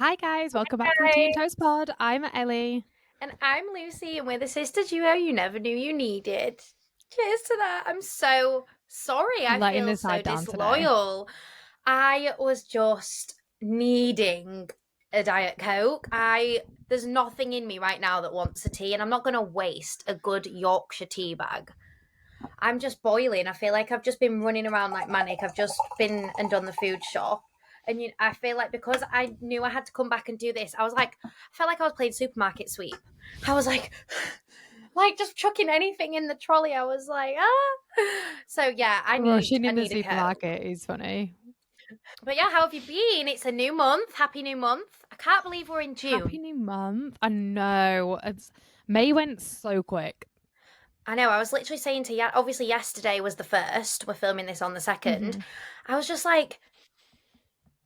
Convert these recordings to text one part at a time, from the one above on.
Hi guys, welcome back to the Tea and Hi. Toast Pod. I'm Ellie. And I'm Lucy, and we're the sister duo you never knew you needed. Cheers to that. I'm so sorry. I Letting feel the so side down today. disloyal. I was just needing a Diet Coke. There's nothing in me right now that wants a tea, and I'm not gonna waste a good Yorkshire tea bag. I'm just boiling. I feel like I've just been running around like manic. I've just been and done the food shop. And I feel like because I knew I had to come back and do this, I felt like I was playing supermarket sweep. I was like just chucking anything in the trolley. I was like, ah. So yeah, Rushing I in the need a Coke. supermarket is funny. But yeah, how have you been? It's a new month. Happy new month. I can't believe we're in Happy June. new month. I know. May went so quick. I know. I was literally saying to obviously yesterday was the first. We're filming this on the second. hmm I was just like,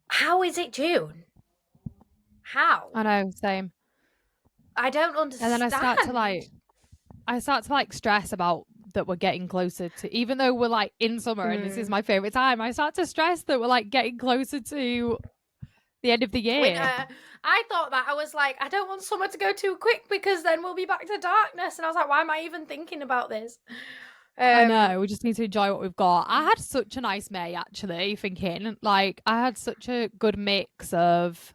how is it June? How? I know, same. I don't And then understand. I start to like stress about that we're getting closer to, even though we're like in summer and this is Mm. my favorite time, I start to stress that we're like getting closer to the end of the year. Winter. I thought that. I was like, I don't want summer to go too quick because then we'll be back to darkness. And I was like, why am I even thinking about this? I Um, know. We just need to enjoy what we've got. I had such a nice May, actually, thinking. Like, I had such a good mix of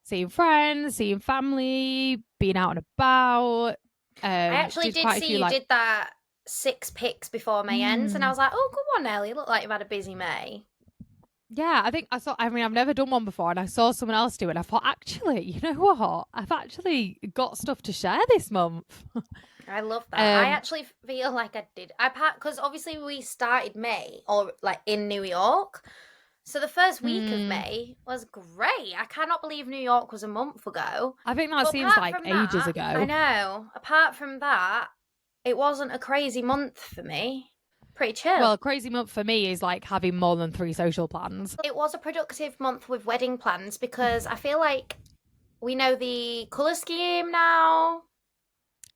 seeing friends, seeing family, being out and about. I actually Did did quite a see few, you like, did that 6 picks before May ends, and I mm, was like, oh, come on, Ellie. You look like you've had a busy May. yeah, I think I mean, I've never done one before, and I saw someone else do it. And I thought, actually, you know what? I've actually got stuff to share this month. I love that. I um, actually feel like I did. I because obviously we started May or like in New York. So the first week of mm, May was great. I cannot believe New York was a month ago. I think that But seems apart like from ages that, I ago. know, apart from that, it wasn't a crazy month for me. Pretty Well, chill. a crazy month for me is like having more than three social plans. It was a productive month with wedding plans because I feel like we know the colour scheme now.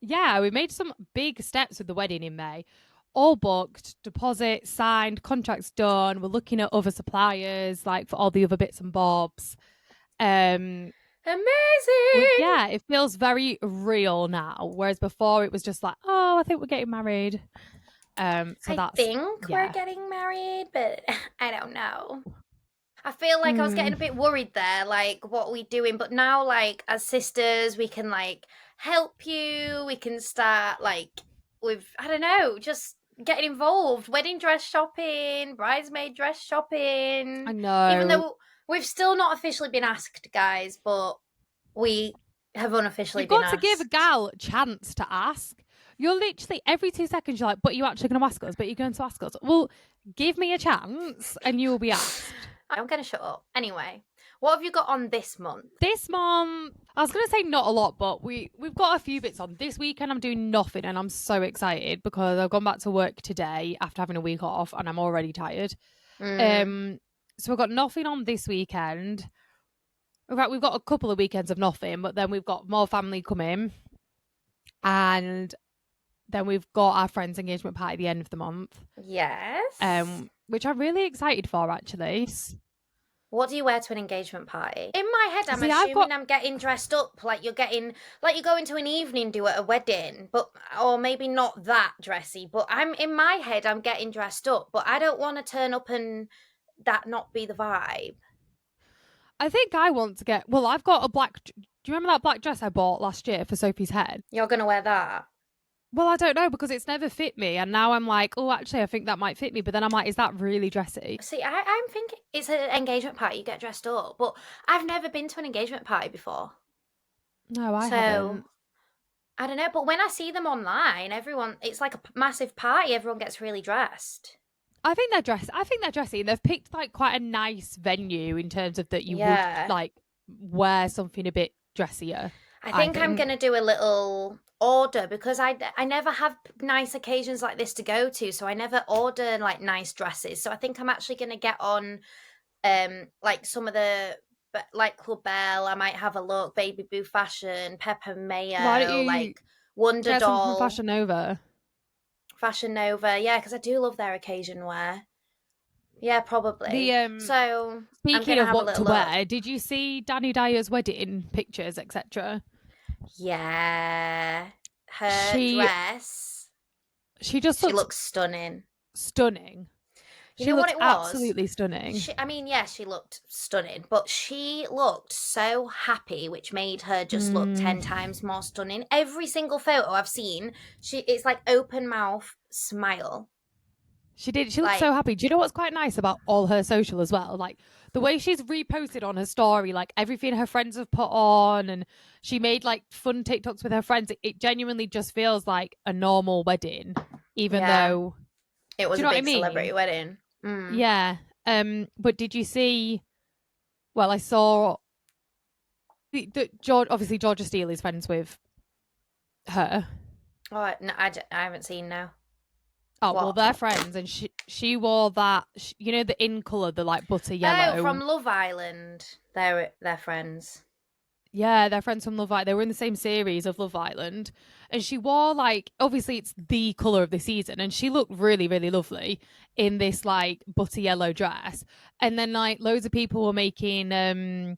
Yeah, we made some big steps with the wedding in May. All booked, deposit signed, contracts done. We're looking at other suppliers, like for all the other bits and bobs. Um, Amazing! yeah, it feels very real now. Whereas before it was just like, oh, I think we're getting married. So I that's think we're yeah. getting married, but I don't know. I feel like I was getting Mm. a bit worried there, like what we doing, but now like as sisters we can like help you, we can start like with I don't know, just getting involved, wedding dress shopping, bridesmaid dress I shopping. Even know. though we've still not officially been asked, guys, but we have unofficially You've been got to give a asked. gal a chance to ask. You're literally every 2 seconds you're like, but you're actually going to ask us, but you're going to ask us. Well, give me a chance and you will be asked. I'm gonna shut up. Anyway, what have you got on this month? This month, I was going to say not a lot, but we've got a few bits on. This weekend, I'm doing nothing, and I'm so excited because I've gone back to work today after having a week off, and I'm already tired. Mm. Um, so we've got nothing on this weekend. In fact, we've got a couple of weekends of nothing, but then we've got more family coming, and then we've got our friend's engagement party at the end of the month, Yes. which I'm really excited for actually. What do you wear to an engagement party? In my head, I'm See, I've assuming got I'm getting dressed up like you're going to an evening do at a wedding, but or maybe not that dressy. But I'm in my head, I'm getting dressed up, but I don't want to turn up and that not be the vibe. I think I want to get. Well, I've got a black. Do you remember that black dress I bought last year for Sophie's head? You're gonna wear that. Well, I don't know because it's never fit me, and now I'm like, oh, actually, I think that might fit me. But then I'm like, is that really dressy? See, I'm thinking it's an engagement party, you get dressed up, but I've never been to an engagement party before. No, I So haven't. I don't know, but when I see them online, everyone, it's like a massive party, everyone gets really dressed. I think they're dress. I think they're dressy, and they've picked like quite a nice venue in terms of that you would Yeah. like wear something a bit dressier. I I think I'm think. going to do a little order because I never have nice occasions like this to go to, so I never order like nice dresses. So I think I'm actually going to get on like some of the like Club Bell, I might have a look, Baby Boo Fashion, Pepper Why don't Mayo, you like Wonder get some from Doll, Fashion Nova? Fashion Nova. Yeah, because I do love their occasion wear. Yeah, probably. The So I'm speaking gonna of have a what to little look. wear, did you see Danny Dyer's wedding pictures, etc.? Yeah, her She dress. she just She looked looks stunning. stunning. You She know what looked it was? absolutely stunning. I mean, yeah, she looked stunning, but she looked so happy, which made her just look Mm. 10 times more stunning. Every single photo I've seen, it's like open mouth smile. She did. She looked Like, so happy. Do you know what's quite nice about all her social as well? Like the way she's reposted on her story, like everything her friends have put on, and she made like fun TikToks with her friends. It genuinely just feels like a normal wedding, even yeah, though. it Do was you a know what I big mean? celebrity wedding. Mm. Yeah. But did you see? Well, I saw George. Obviously, Georgia Steele is friends with her. Oh, no, I haven't seen now. Oh well, What? they're friends, and she wore that. You know the in color, the like butter Oh, from yellow. Love Island. They're friends. Yeah, they're friends from Love Island. They were in the same series of Love Island. And she wore like obviously it's the colour of the season and she looked really, really lovely in this like butter yellow dress. And then like loads of people were making TikToks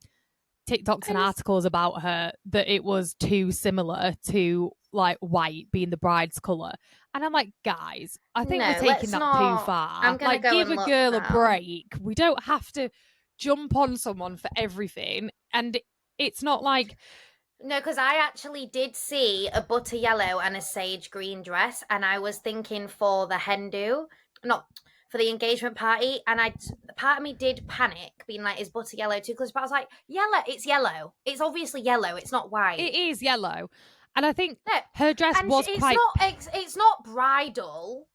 and Crazy. articles about her that it was too similar to like white being the bride's colour. And I'm like, guys, I think we're No, taking let's that too not. I'm far. gonna Like go give and a look girl a now. break. We don't have to jump on someone for everything. And it's not like No, because I actually did see a butter yellow and a sage green dress, and I was thinking for the hen do, not for the engagement party, and part of me did panic, being like, "Is butter yellow too close?" But I was like, "Yellow, it's yellow. It's obviously yellow. It's not white." it is yellow. And I think No, her dress and was it's quite. not. It's not bridal.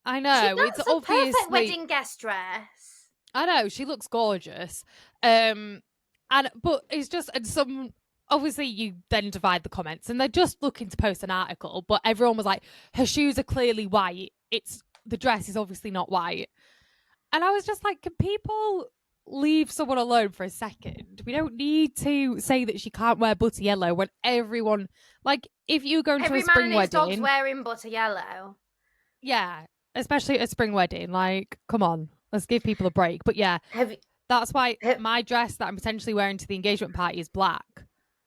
I know. It's That's a perfect obviously. wedding guest dress. I know. She looks gorgeous. But it's just. And some. Obviously, you then divide the comments and they're just looking to post an article, but everyone was like, her shoes are clearly white. It's. The dress is obviously not white. And I was just like, can people leave someone alone for a second? We don't need to say that she can't wear butter yellow when everyone, like, if you go into a Every man and spring his dog's wedding, wearing butter yellow. yeah, especially at a spring wedding, like, come on, let's give people a break. But yeah, Have, that's why have my dress that I'm potentially wearing to the engagement party is black.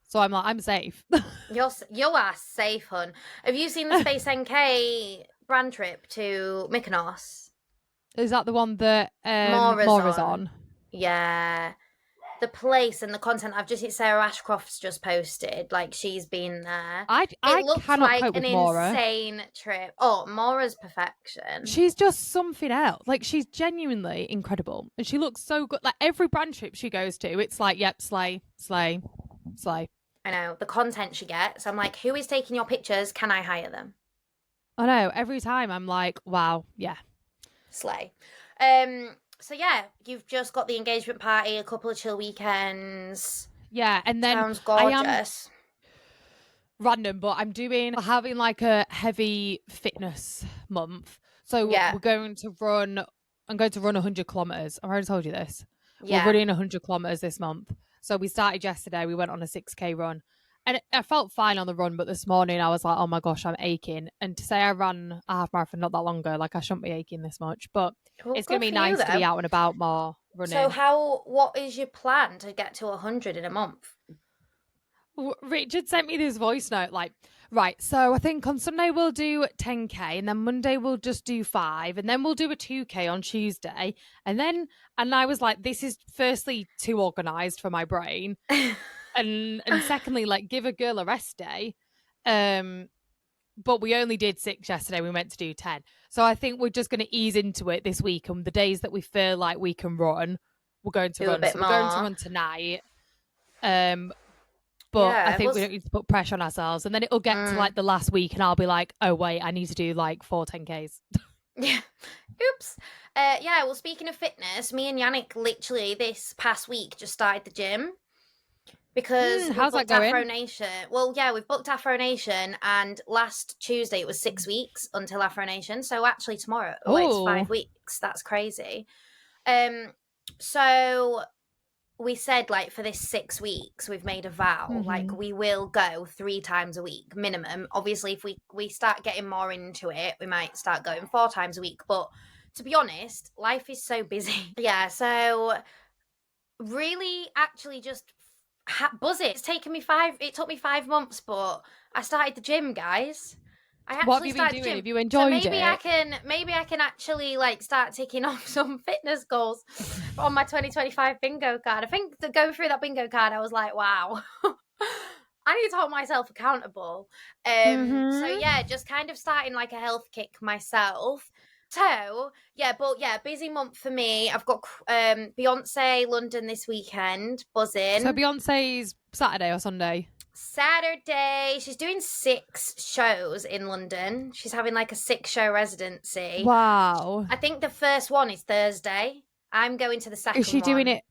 So I'm like, I'm safe. you are safe, hun. Have you seen the Space NK brand trip to Mykonos? Is that the one that Mora's Maura's on. on? Yeah. The place and the content I've just hit Sarah Ashcroft's just posted, like she's been there. It I looked cannot like cope an with Maura. insane trip. Oh, Mora's perfection. She's just something else. Like she's genuinely incredible, and she looks so good. Like every brand trip she goes to, it's like, yep, slay, slay, slay. I know the content she gets. I'm like, who is taking your pictures? Can I hire them? I know. Every time I'm like, wow, yeah, Slay. So yeah, you've just got the engagement party, a couple of chill weekends. yeah. And then Sounds I am gorgeous. random, but having like a heavy fitness month. So Yeah, we're going to run. I'm going to run 100 kilometers. I've already told you this. We're yeah. running 100 kilometers this month. So we started yesterday. We went on a 6K run. And I felt fine on the run, but this morning I was like, oh my gosh, I'm aching. And to say I ran a half marathon not that long ago, like I shouldn't be aching this much. But Well, it's going good to be for you nice to be though. out and about more So running. what is your plan to get to 100 in a month? Richard sent me this voice note like, right, so I think on Sunday we'll do 10K and then Monday we'll just do 5 and then we'll do a 2K on Tuesday. And I was like, this is firstly too organized for my brain. And secondly, like give a girl a rest day. But we only did 6 yesterday. We meant to do 10. So I think we're just going to ease into it this week. And the days that we feel like we can run, we're going to Do a run. bit So we're going to more. run tonight. Um, but I Yeah. think we don't need to put pressure on ourselves. And then it'll get to like the last week and I'll be like, oh, wait, I need to do like 4 10Ks. Yeah. Oops. Yeah, well, speaking of fitness, me and Yannick literally this past week just started the gym because we How's that booked Afro going? Nation. Well, yeah, we've booked Afro Nation, and last Tuesday it was 6 weeks until Afro Nation. So actually tomorrow, it's Oh, 5 weeks. That's crazy. Um, so we said like for this 6 weeks we've made a vow like mm-hmm. we will go 3 times a week minimum. Obviously if we start getting more into it we might start going 4 times a week, but to be honest, life is so busy. Yeah, so really actually just buzzing. It took me 5 months, but I started the gym, guys. I What have actually you been started the doing? gym. Have you So enjoyed it? maybe I can actually like start ticking off some fitness goals on my 2025 bingo card. I think going through that bingo card, I was like, wow. I need to hold myself accountable. So Mm-hmm. yeah, just kind of starting like a health kick myself. So yeah, but yeah, busy month for me. I've got Beyonce London this weekend, So buzzing. Beyonce's Saturday or Sunday? Saturday, she's doing 6 shows in London. She's having like a 6 show residency. Wow. I think the first one is Thursday. I'm going to the Is second she doing one. it?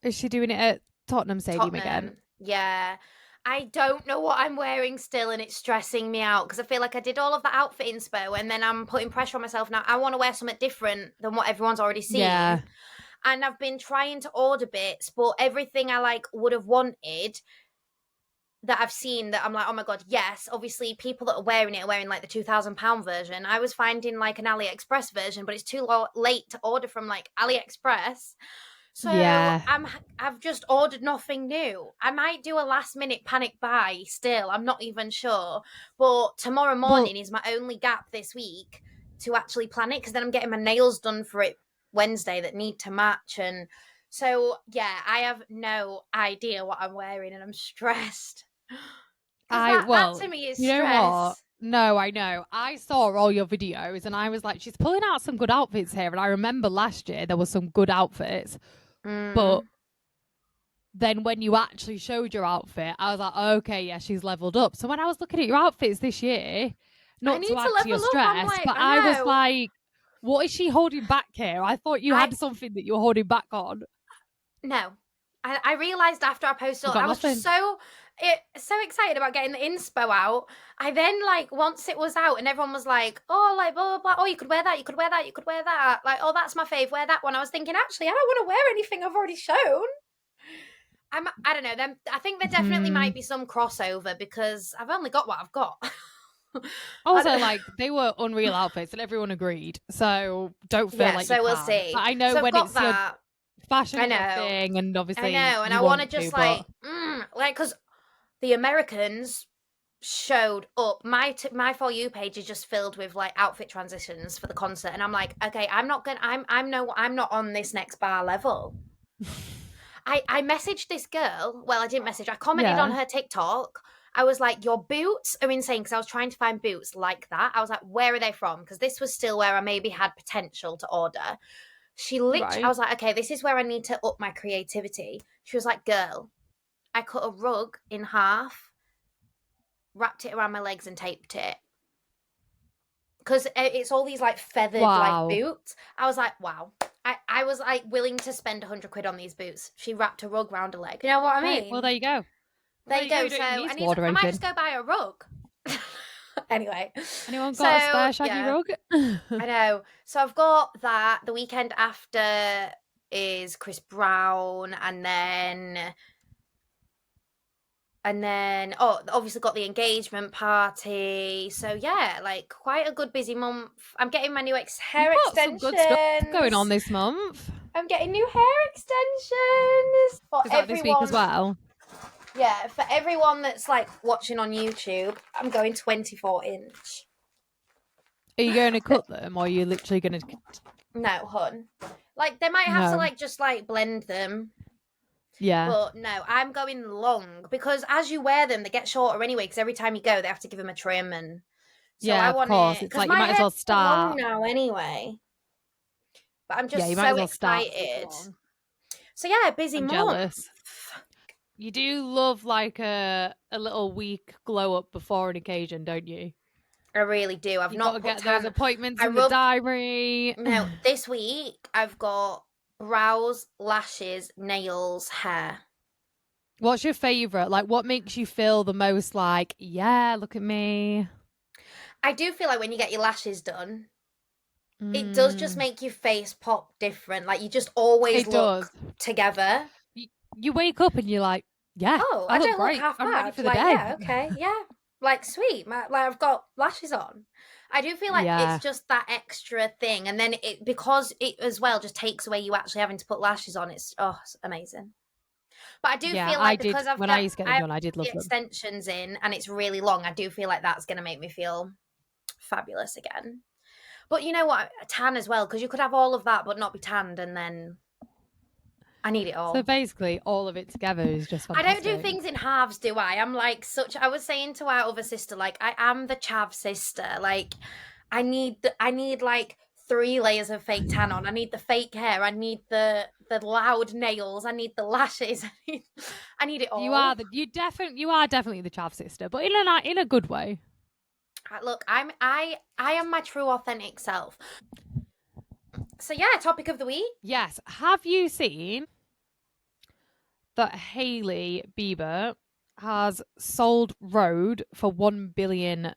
Is she doing it at Tottenham Stadium again? Tottenham. Yeah. I don't know what I'm wearing still, and it's stressing me out because I feel like I did all of the outfit inspo, and then I'm putting pressure on myself now. I want to wear something different than what everyone's already Yeah. seen. And I've been trying to order bits, but everything I like would have wanted that I've seen that I'm like, oh my god, yes. Obviously, people that are wearing it are wearing like the £2,000 version. I was finding like an AliExpress version, but it's too late to order from like AliExpress. So Yeah. I've just ordered nothing new. I might do a last minute panic buy still. I'm not even sure. But tomorrow Well, morning is my only gap this week to actually plan it, because then I'm getting my nails done for it Wednesday that need to match. And so yeah, I have no idea what I'm wearing and I'm stressed. Because that well, to me is you know what? stress. No, I know. I saw all your videos and I was like, she's pulling out some good outfits here. And I remember last year there was some good outfits, but Mm. then when you actually showed your outfit, I was like, okay, yeah, she's leveled up. So when I was looking at your outfits this year, I not to need to add to your level up. I'm stress, like, but I I was know. like, what is she holding back here? I thought you I had something that you were holding back on. No. I realized after I posted, We've got I was just nothing. so excited about getting the inspo out. I then like once it was out and everyone was like, oh, like blah blah blah. Oh, you could wear that. You could wear that. You could wear that. Like, oh, that's my fave. Wear that one. I was thinking, actually, I don't want to wear anything I've already shown. I don't know. Then I think there definitely Hmm. might be some crossover because I've only got what I've got. Also, like, they were unreal outfits and everyone agreed. So don't feel Yeah, like you so we'll can. But see. I know So I've when got it's your that. I fashion's your know. thing and I obviously know, and you I want to want to, just but like, because the Americans showed up. My For You page is just filled with like outfit transitions for the concert, and I'm like, okay, I'm not on this next bar level. I messaged this girl. Well, I didn't message. I commented on yeah, her TikTok. I was like, your boots are insane, because I was trying to find boots like that. I was like, where are they from? Because this was still where I maybe had potential to order. I right. was like, okay, this is where I need to up my creativity. She was like, girl, I cut a rug in half, wrapped it around my legs, and taped it. Because it's all these like feathered like Wow. boots. I was like, wow. I was like willing to spend 100 quid on these boots. She wrapped a rug round her leg. You know what I Okay, well, mean? there you go. Well, There there you you go. go. You So don't even need to order I might anything. just go buy a rug. Anyway, Anyone got a so spare shaggy yeah, rug? I know. So I've got that. The weekend after is Chris Brown, and then oh, obviously got the engagement party. So yeah, like quite a good busy month. I'm getting my new You've hair got some good stuff going on extensions. this month. I'm getting new hair extensions for Is that this week as everyone. well? Yeah, for everyone that's like watching on YouTube, I'm going 24 inch. Are you going to cut them or are you literally going to? No, hun. Like they might have to No. like just like blend them. Yeah. But no, I'm going long, because as you wear them, they get shorter anyway. Because every time you go, they have to give them a trim, and so Yeah, I of want course. it It's because like you my might as hair's well quite long start. now anyway. But I'm Yeah, you just might so as well start before too excited. long. So yeah, busy I'm month. jealous. You do love like a little week glow up before an occasion, don't you? I really do. I've You got not to put get those tan. appointments I in the rub diary. No, this week I've got brows, lashes, nails, hair. What's your favorite? Like, what makes you feel the most like, yeah, look at me? I do feel like when you get your lashes done, it does just Mm, make your face pop different. Like you just always it does. look together. You wake up and you're like, yeah, Oh, I I look don't look great. half I'm ready bad. for the Like, day. yeah, okay, yeah. Like, sweet. Like, I've got lashes on. I do feel like Yeah. it's just that extra thing, and then because it as well just takes away you actually having to put lashes on. It's amazing. But I do Yeah, feel I like did because when I used to get I them have done, I did the love them. extensions in and it's really long, I do feel like that's going to make me feel fabulous again. But you know what? Tan as well, because you could have all of that but not be tanned, and then I need it So all. basically all of it together is just I don't do fantastic. things in halves, do I? I'm like such. I was saying to our other sister, like I am the chav sister. Like I need like 3 layers of fake tan on. I need the fake hair. I need the loud nails. I need the lashes. I need it all. You are definitely the chav sister, but in a good way. Look, I am my true authentic self. So yeah, topic of the week. Yes. Have you seen that Hailey Beieber has sold Rhode for $1 billion?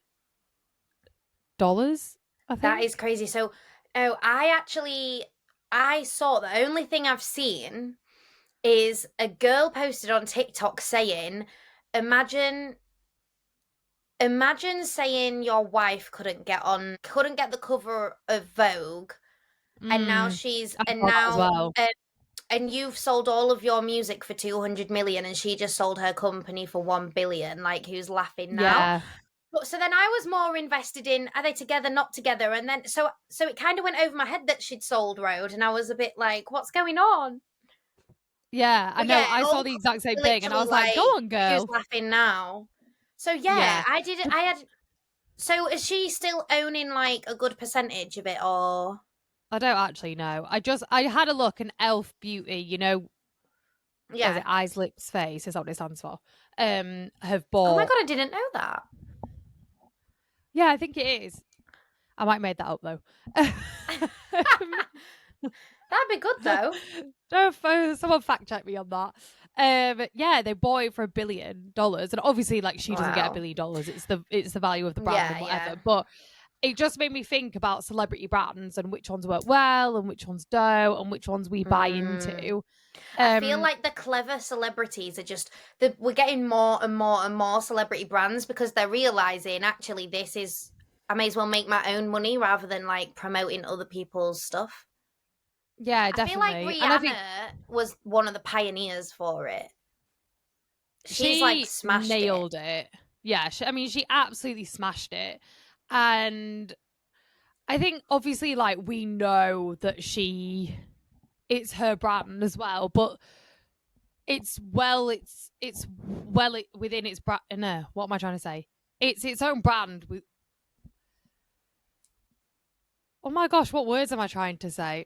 I That is think. crazy. So, oh, I saw the only thing I've seen is a girl posted on TikTok saying, "Imagine, imagine saying your wife couldn't get the cover of Vogue, and now Mm, I saw that as well. and you've sold all of your music for 200 million, and she just sold her company for 1 billion. Like, who's laughing now?" Yeah. But so then I was more invested in are they together, not together, and then so it kind of went over my head that she'd sold Rhode, and I was a bit like, what's going on? Yeah, I But know. yeah, I saw all the exact same thing and I literally was like, go like on, who's girl. laughing now? So yeah, Yeah. I did. I had. So is she still owning like a good percentage of it, or I don't actually know. I had a look and Elf Beauty, what is it, yeah? eyes, lips, face, is that what it stands for? Have Oh my bought. god, I didn't know that. Yeah, I think it is. I might have made that up though. That'd be good though. Don't someone fact check me on that. Yeah, they bought it for $1 billion, and obviously, like, she doesn't get Wow. $1 billion. It's the value of the brand Yeah, and yeah. whatever. But it just made me think about celebrity brands and which ones work well and which ones don't and which ones we buy Mm. into. I feel Um, like the clever celebrities are just we're getting more and more and more celebrity brands because they're realizing actually this is I may as well make my own money rather than like promoting other people's stuff. yeah, I feel like definitely, and I think Rihanna was one of the pioneers for it. She's like she smashed it. nailed it. Yeah, I mean, she absolutely smashed it, and I think obviously, like, we know that it's her brand as well, but within its brand. No, what am I trying to say? It's its own brand. Oh my gosh, what words am I trying to say?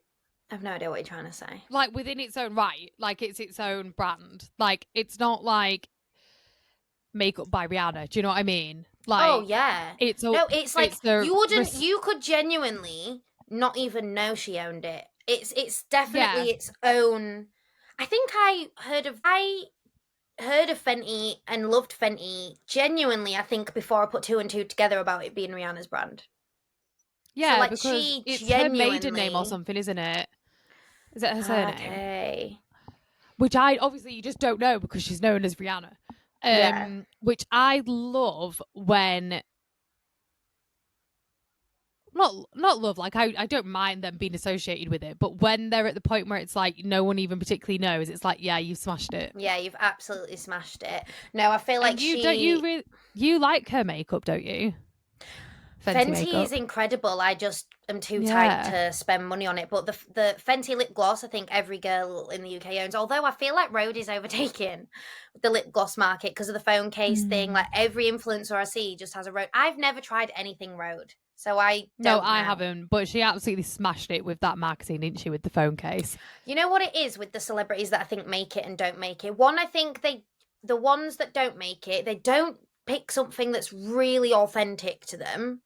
I have no idea what you're trying to say. Like, within its own right, like, it's its own brand. Like, it's not like makeup by Rihanna. Do you know what I mean? Oh Like, yeah. it's a No, it's like it's the you could genuinely not even know she owned it. It's yeah. definitely its own. I think I heard of Fenty and loved Fenty genuinely, I think, before I put two and two together about it being Rihanna's brand. So Yeah, like because she it's her maiden name or genuinely something, isn't it? Is it her surname? okay. Which I obviously you just don't know because she's known as Rihanna. Yeah. Which I love when not love, like, I don't mind them being associated with it, but when they're at the point where it's like no one even particularly knows, it's like, yeah, you smashed it. Yeah, you've absolutely smashed it. No, I feel like And she you like her makeup, don't you? Fenty Fenty is makeup. incredible. I just am too tight Yeah. to spend money on it. But the Fenty lip gloss, I think every girl in the UK owns. Although I feel like Rhode is overtaking the lip gloss market because of the phone case thing. Mm. Like every influencer I see just has a Rhode. I've never tried anything Rhode, so I No, don't I know. haven't, but she absolutely smashed it with that magazine, didn't she, with the phone case? You know what it is with the celebrities that I think make it and don't make it. One, I think the ones that don't make it, they don't pick something that's really authentic to them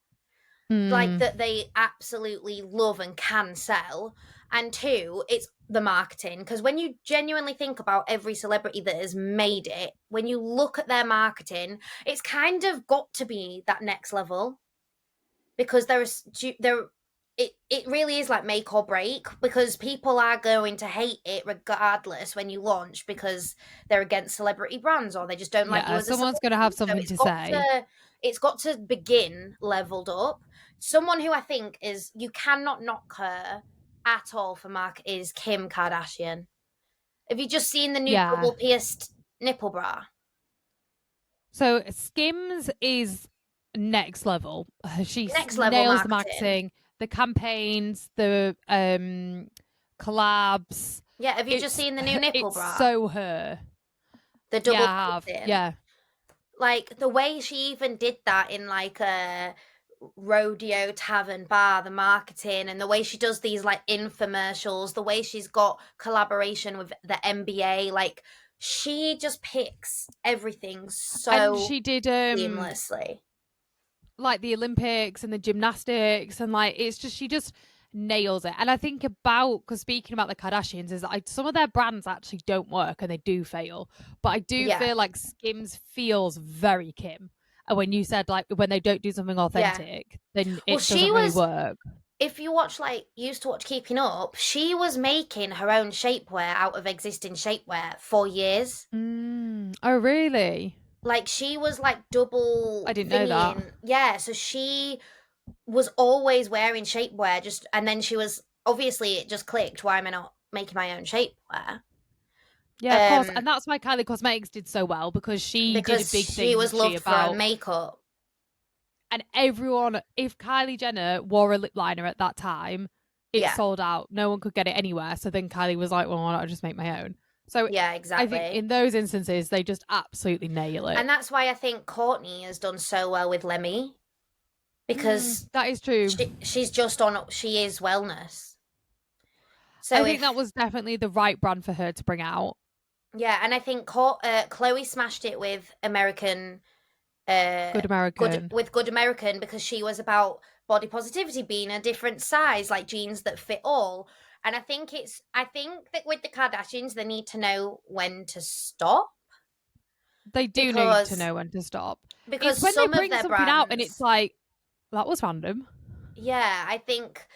like Mm. that they absolutely love and can sell. And two, it's the marketing. Because when you genuinely think about every celebrity that has made it, when you look at their marketing, it's kind of got to be that next level because there it really is like make or break, because people are going to hate it regardless when you launch, because they're against celebrity brands or they just don't like you Yeah, as a someone's going to have celebrity. So something to say. it's got to begin leveled up. Someone who I think is, you cannot knock her at all for Mark, is Kim Kardashian. Have you just seen the new Yeah. double pierced nipple bra? So Skims is next level. She Next level nails the marketing. marketing, the campaigns, the collabs. Yeah, have you just It's seen the new nipple it's bra? so her. The Yeah, double I have. piercing. Yeah. Like the way she even did that in like a rodeo tavern bar, the marketing, and the way she does these like infomercials, the way she's got collaboration with the NBA, like she just picks everything And so she did seamlessly. like the Olympics and the gymnastics, and like it's just she just nails it. And I think about, because speaking about the Kardashians, is that some of their brands actually don't work and they do fail, but I do Yeah, feel like Skims feels very Kim. And when you said like when they don't do something yeah. authentic, then Well, it she doesn't really was, work. if you watch, like, used to watch Keeping Up, she was making her own shapewear out of existing shapewear for years. Oh, really? Like, she was like double I didn't know that. thingying. Yeah, so she was always wearing shapewear, just, and then she was, obviously it just clicked. Why am I not making my own shapewear? Yeah, of course. Um, And that's why Kylie Cosmetics did so well, because she did a because big she thing, was didn't she, loved for her about, makeup. and everyone, if Kylie Jenner wore a lip liner at that time, it Yeah, sold out. No one could get it anywhere. So then Kylie was like, well, why don't I just make my own? So yeah, I think exactly. in those instances, they just absolutely nail it. And that's why I think Courtney has done so well with Lemmy, because That is true. she's just on. She is wellness. I So think that if, was definitely the right brand for her to bring out. yeah, and I think Chloe smashed it with American, Good American. Good American, because she was about body positivity, being a different size, like jeans that fit all. And I think that with the Kardashians, they need to know when to stop, They do need to because know when to stop. It's because when they some of bring their something out and it's brands, like, that was random. yeah, I think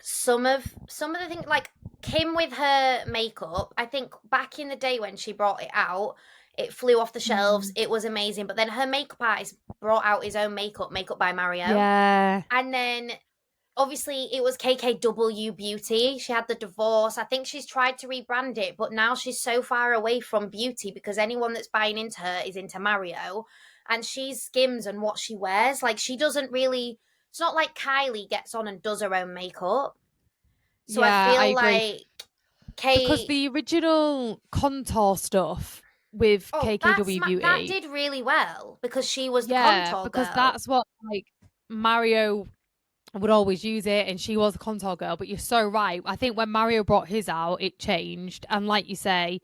some of the things, like Kim with her makeup, I think back in the day when she brought it out, it flew off the shelves. Mm. It was amazing. But then her makeup artist brought out his own makeup by Mario. Yeah. And then obviously it was KKW Beauty. She had the divorce. I think she's tried to rebrand it, but now she's so far away from beauty, because anyone that's buying into her is into Mario. And she's Skims and what she wears. Like, she doesn't really, it's not like Kylie gets on and does her own makeup. So I Yeah, I feel agree. like Because Kate. the original contour stuff with Oh, KKW that Beauty, did really well, because she was the yeah, contour because girl. that's what like Mario would always use it, and she was a contour girl. But you're so right. I think when Mario brought his out, it changed, and like you say,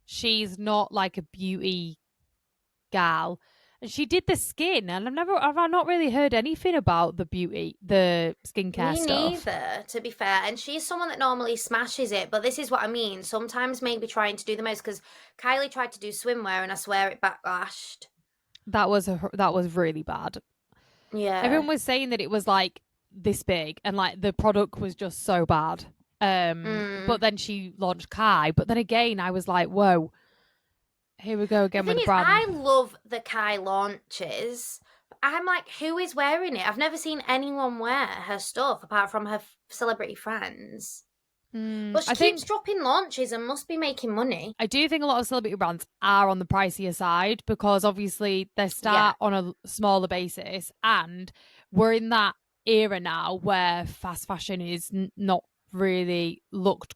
she's not like a beauty gal. And she did the skin, and have I not really heard anything about the skincare Me stuff. neither, to be fair. And she's someone that normally smashes it, but this is what I mean. Sometimes maybe trying to do the most, because Kylie tried to do swimwear and I swear it backlashed. That was really bad. Yeah. Everyone was saying that it was like this big, and like the product was just so bad. But Mm. then she launched Kai, but then again I was like, whoa, here we go The again thing with a is, I brand. love the Kai launches. I'm like, who is wearing it? I've never seen anyone wear her stuff apart from her celebrity friends. But she I keeps think dropping launches and must be making money. I do think a lot of celebrity brands are on the pricier side, because obviously they Yeah. start on a smaller basis, and we're in that era now where fast fashion is not really looked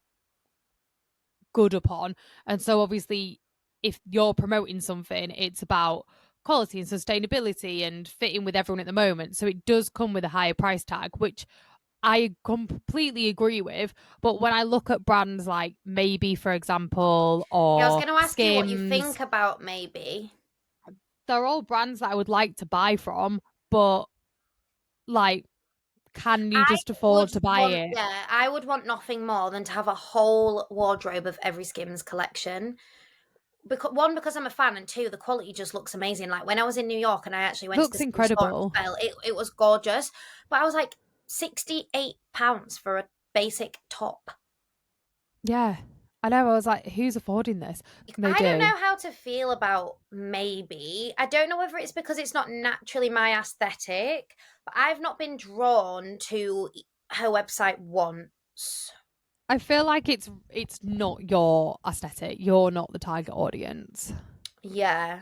good upon. And so obviously if you're promoting something, it's about quality and sustainability and fitting with everyone at the moment. So it does come with a higher price tag, which I completely agree with. But when I look at brands like Maybe, for example, Yeah, I was or going to ask you what you Skims, think about maybe. they're all brands that I would like to buy from, but like, can you I just afford to buy it? I would want nothing more than to have a whole wardrobe of every Skims collection. Because one, because I'm a fan, and two, the quality just looks amazing. Like when I was in New York and I actually went to the Looks Skims store incredible. and it was gorgeous. But I was like, £68 for a basic top. Yeah. I know. I was like, who's affording this? They I don't do. know how to feel about maybe. I don't know whether it's because it's not naturally my aesthetic, but I've not been drawn to her website once. I feel like it's not your aesthetic. You're not the target audience. Yeah.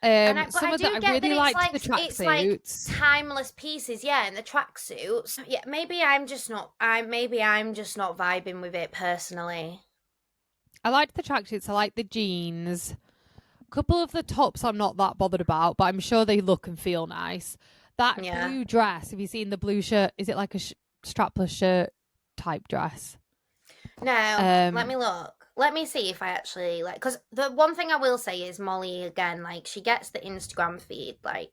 But Some I of that do I get that really it's liked like the it's like tracksuits. timeless pieces, yeah, and the tracksuits. Yeah, maybe I'm just not vibing with it personally. I liked the tracksuits. I like the jeans. A couple of the tops I'm not that bothered about, but I'm sure they look and feel nice. That Yeah. blue dress. Have you seen the blue shirt? Is it like a strapless shirt type dress? No, let Um. me look. Let me see if I actually like, because the one thing I will say is Molly again, like she gets the Instagram feed like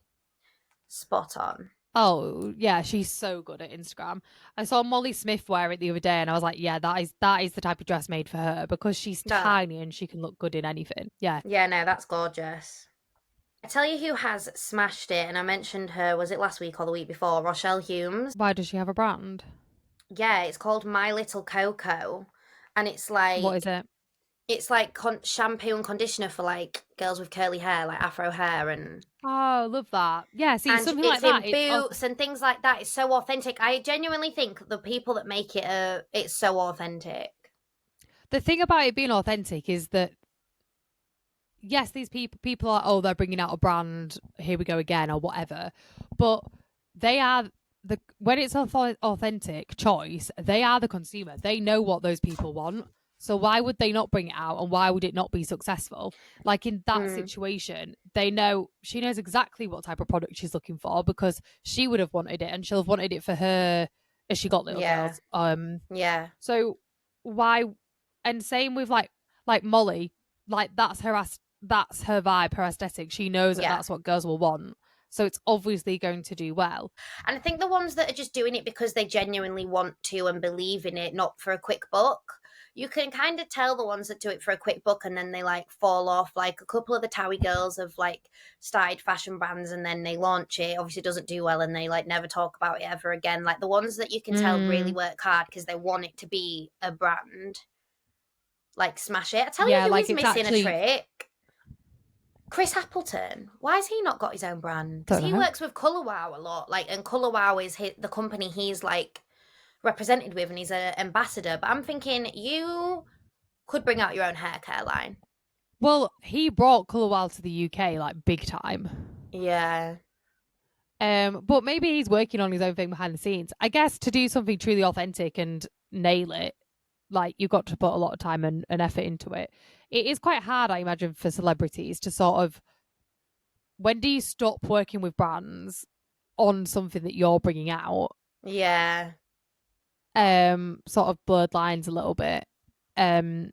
spot on. Oh yeah, she's so good at Instagram. I saw Molly Smith wear it the other day, and I was like, yeah, that is the type of dress made for her because she's That tiny and she can look good in anything. Yeah. Yeah, no, that's gorgeous. I tell you who has smashed it, and I mentioned her, was it last week or the week before? Rochelle Humes. Why does she have a brand? Yeah, it's called My Little Coco, and What is it? it's like shampoo and conditioner for like girls with curly hair, like afro hair, Oh, love that. Yeah, see, and something like it's that. in boots and things like that. It's so authentic. I genuinely think the people that make it, it's so authentic. The thing about it being authentic is that yes, these people are they're bringing out a brand. Here we go again, or whatever. But they are the when it's authentic choice, they are the consumer. They know what those people want. So why would they not bring it out, and why would it not be successful? Like in that Mm, situation, she knows exactly what type of product she's looking for because she would have wanted it, and she'll have wanted it for her as she got little yeah, girls. yeah, So why? And same with like Molly, like that's her vibe, her aesthetic. She knows that yeah. that's what girls will want. So it's obviously going to do well. And I think the ones that are just doing it because they genuinely want to and believe in it, not for a quick buck. You can kind of tell the ones that do it for a quick buck and then they like fall off. Like a couple of the Towie girls have like started fashion brands and then they launch it. Obviously, it doesn't do well and they like never talk about it ever again. Like the ones that you can tell really Mm, work hard because they want it to be a brand, like smash it. I tell you yeah, who like is it's missing a actually trick. Chris Appleton. Why has he not got his own brand? Because don't he know. works with Colour Wow a lot, like, and Colour Wow is the company he's like represented with, and he's an ambassador. But I'm thinking you could bring out your own hair care line. Well, he brought Colourwell to the UK like big time. Yeah, But maybe he's working on his own thing behind the scenes. I guess to do something truly authentic and nail it, like you've got to put a lot of time and effort into it. It is quite hard, I imagine, for celebrities to sort of when do you stop working with brands on something that you're bringing out? yeah, Sort of blurred lines a little bit. Um,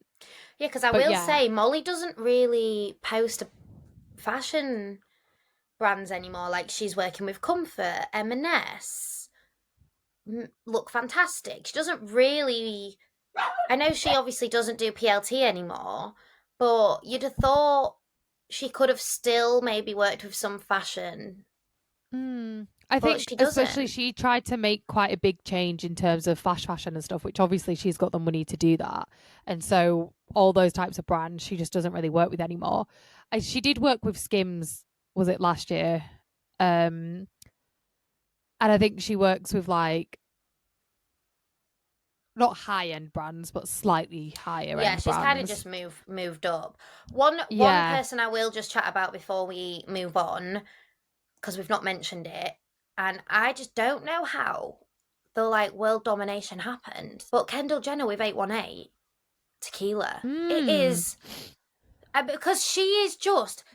yeah. Because I but will yeah, say, Molly doesn't really post fashion brands anymore. Like she's working with Comfort, M&S, look fantastic. She doesn't really. I know she obviously doesn't do PLT anymore, but you'd have thought she could have still maybe worked with some fashion, I but think she especially doesn't. she tried to make quite a big change in terms of fast fashion and stuff, which obviously she's got the money to do that. And so all those types of brands she just doesn't really work with anymore. She did work with Skims, was it last year? And I think she works with like not high end brands, but slightly higher Yeah, end she's kind of brands. just moved up. One Yeah. person I will just chat about before we move on because we've not mentioned it, and I just don't know how the like world domination happened. But Kendall Jenner with 818 tequila, it Mm. is. Because she is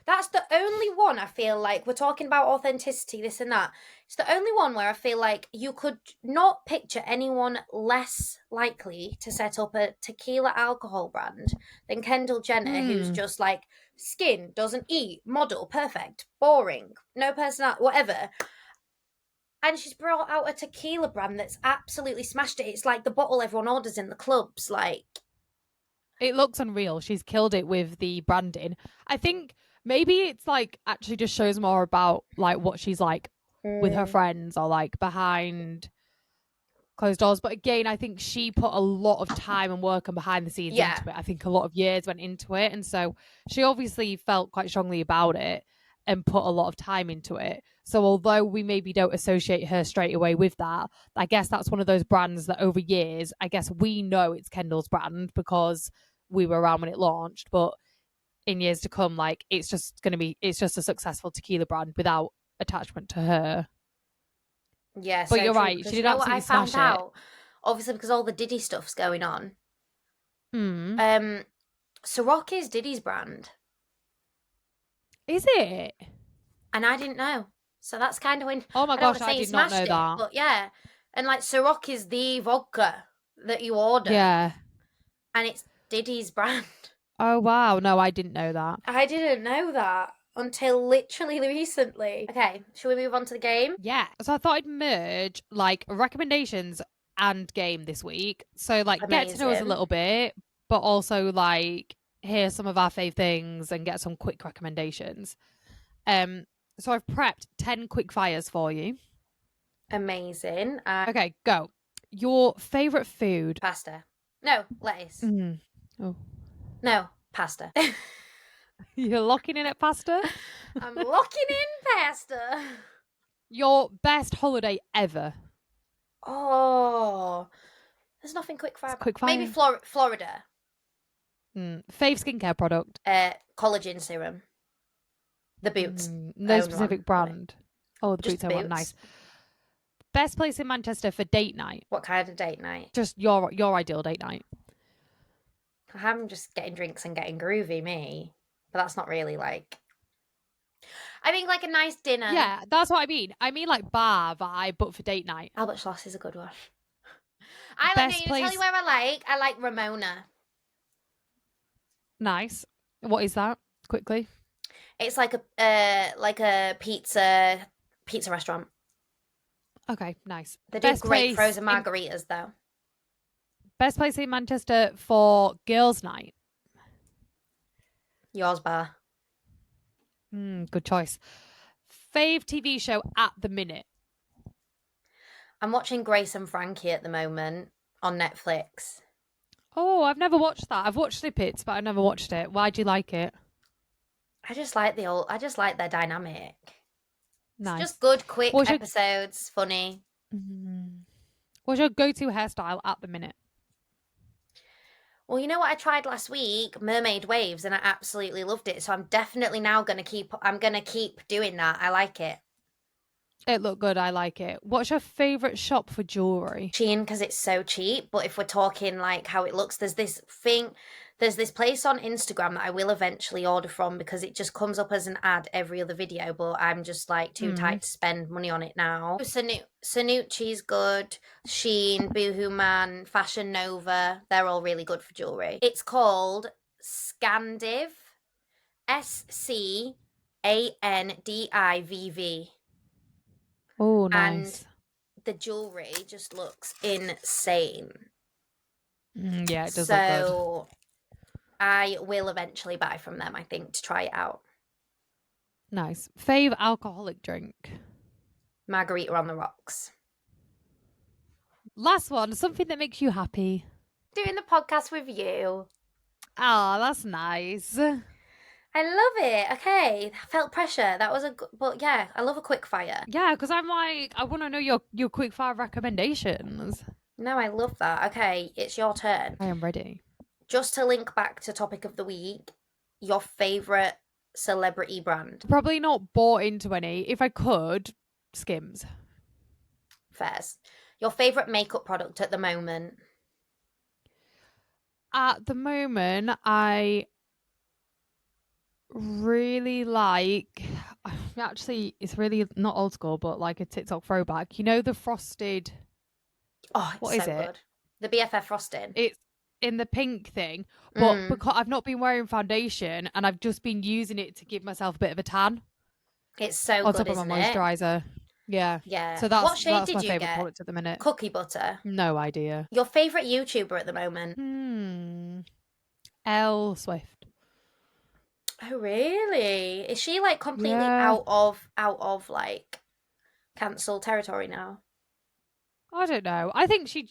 that's the only one I feel like we're talking about authenticity, this and that. It's the only one where I feel like you could not picture anyone less likely to set up a tequila alcohol brand than Kendall Jenner, who's Mm. just like skin, doesn't eat, model, perfect, boring, no personality, whatever. And she's brought out a tequila brand that's absolutely smashed it. It's like the bottle everyone orders in the clubs, like. It looks unreal. She's killed it with the branding. I think maybe it's like actually just shows more about like what she's like with her friends or like behind closed doors. But again, I think she put a lot of time and work and behind the scenes Yeah. into it. I think a lot of years went into it. And so she obviously felt quite strongly about it and put a lot of time into it. So although we maybe don't associate her straight away with that, I guess that's one of those brands that over years, I guess we know it's Kendall's brand because we were around when it launched. But in years to come, like it's just a successful tequila brand without attachment to her. Yeah, But so you're true. right, she Because you did know what I absolutely found smash it. out? Obviously, because all the Diddy stuff's going on. Hmm. Ciroc is Diddy's brand, Is it? and I didn't know. So that's kind of when Oh my I don't gosh, want to I say he did not smashed know it, that. but yeah. And like Ciroc is the vodka that you order, Yeah. and it's Diddy's brand. Oh wow, no, I didn't know that. I didn't know that until literally recently. Okay, shall we move on to the game? Yeah. So I thought I'd merge like recommendations and game this week. So like get to know us a Amazing. little bit, but also like hear some of our fave things and get some quick recommendations. Um so I've prepped 10 quick fires for you. Amazing. Okay, go. Your favorite food? Pasta. No, lettuce. Mm. Oh. No, pasta. You're locking in at pasta? I'm locking in pasta. Your best holiday ever? Oh, there's nothing quick It's fire. quick Maybe fire. Florida. Fave skincare product? Collagen serum. The Boots No own one. specific brand. Oh, the Just Boots the own one. Nice. Boots. Best place in Manchester for date night? What kind of date night? Just your ideal date night. I'm just getting drinks and getting groovy, me. But that's not really like. I think like a nice dinner. Yeah, that's what I mean. I mean like bar vibe, but for date night. Albert Schloss is a good one. I like. No, Best you tell you place. where I like. I like Ramona. Nice. What is that? Quickly. It's like a pizza restaurant. Okay, nice. They do Best great place frozen in margaritas though. best place in Manchester for girls' night. Yours bar. Good choice. Fave TV show at the minute. I'm watching Grace and Frankie at the moment on Netflix. Oh, I've never watched that. I've watched snippets, but I've never watched it. Why do you like it? I just like their dynamic. It's Nice. just good, quick What's your episodes, funny. What's your go-to hairstyle at the minute? Well, you know what I tried last week? Mermaid waves, and I absolutely loved it. So I'm definitely now I'm gonna keep doing that. I like it. It looked good. I like it. What's your favorite shop for jewelry? Shein because it's so cheap. But if we're talking like how it looks, there's this place on Instagram that I will eventually order from because it just comes up as an ad every other video. But I'm just like too tight to spend money on it now. Sanucci's good. Shein, Boohoo Man, Fashion Nova. They're all really good for jewelry. It's called Scandiv. SCANDIVV. Oh, And nice. the jewelry just looks insane. Yeah, it does look good. So I will eventually buy from them, I think, to try it out. Nice. Fave alcoholic drink. Margarita on the rocks. Last one, something that makes you happy. Doing the podcast with you. Oh, that's nice. I love it. Okay, I felt pressure. That was but yeah, I love a quick fire. Yeah, because I'm like, I want to know your quick fire recommendations. No, I love that. Okay, it's your turn. I am ready. Just to link back to topic of the week, your favorite celebrity brand. Probably not bought into any. If I could, Skims. Fairs. Your favorite makeup product at the moment. At the moment, I really like. Actually, it's really not old school, but like a TikTok throwback. You know the frosted. Oh, it's What so is it? good. The BFF frosting. It's in the pink thing, but because I've not been wearing foundation and I've just been using it to give myself a bit of a tan It's so on good, top of isn't my it? moisturizer. Yeah. Yeah. So What shade that's did my you favorite get? product at the minute. Cookie butter. No idea. Your favorite YouTuber at the moment? L Swift. Oh, really? Is she like completely Yeah. out of like cancel territory now? I don't know. I think she,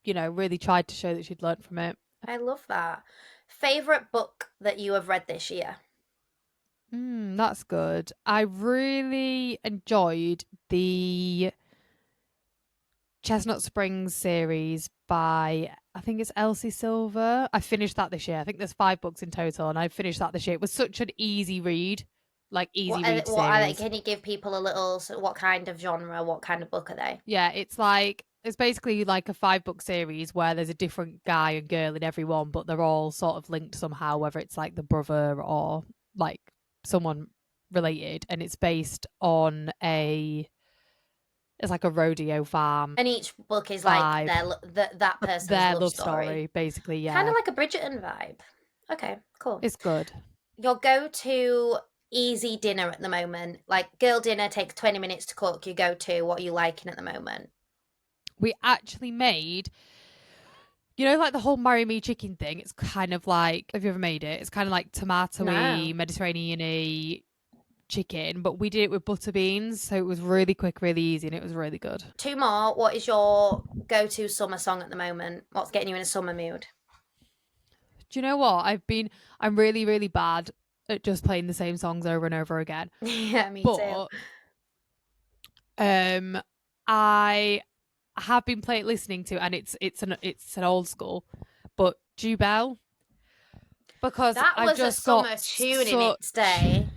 really tried to show that she'd learned from it. I love that. Favorite book that you have read this year? That's good. I really enjoyed the Chestnut Springs series by, I think it's Elsie Silver. I finished that this year. I think there's 5 books in total, and I finished that this year. It was such an easy read, like easy read What are they? series. Can you give people a little? What kind of genre? What kind of book are they? Yeah, it's basically like a 5 book series where there's a different guy and girl in every one, but they're all sort of linked somehow, whether it's like the brother or like someone related, and it's based on it's like a rodeo farm And each book is like vibe, that person's their love love story, story, basically. kind of Yeah, like a Bridgerton vibe. Okay, cool. it's good. Your go-to easy dinner at the moment, like girl dinner takes 20 minutes to cook. You go to what are you liking at the moment? We actually made, like the whole marry me chicken thing. It's kind of like, have you ever made it? It's kind of like tomatoey, No. Mediterranean-y chicken, but we did it with butter beans, so it was really quick, really easy, and it was really good. Two more. What is your go-to summer song at the moment? What's getting you in a summer mood? Do you know what? I'm really, really bad at just playing the same songs over and over again. Yeah, me too. But um I have been listening to, and it's an old school, but Jubel, because That I've was a just got summer tune in its such, day.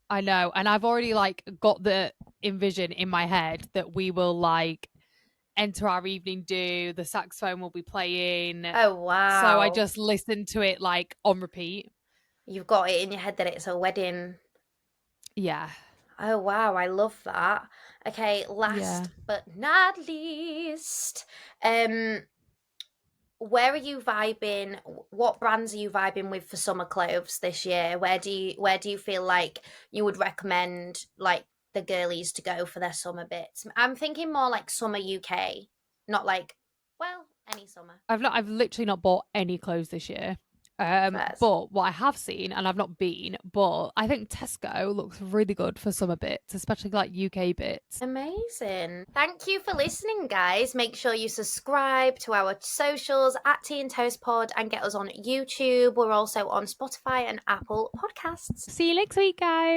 I know, and I've already like got the envision in my head that we will like enter our evening do, the saxophone will be playing. Oh So I wow. just listened to it like on repeat. You've got it in your head that it's a wedding. Yeah. Oh wow, I love that. Okay, Yeah. last but not least, um, where are you vibing? What brands are you vibing with for summer clothes this year? Where do you feel like you would recommend like the girlies to go for their summer bits? I'm thinking more like summer UK, not like well, any summer. I've literally not bought any clothes this year. Fairs. But what I have seen, and I've not been, but I think Tesco looks really good for summer bits, especially like UK bits. Amazing. Thank you for listening, guys. Make sure you subscribe to our socials at Tea and Toast Pod and get us on YouTube. We're also on Spotify and Apple Podcasts. See you next week, guys.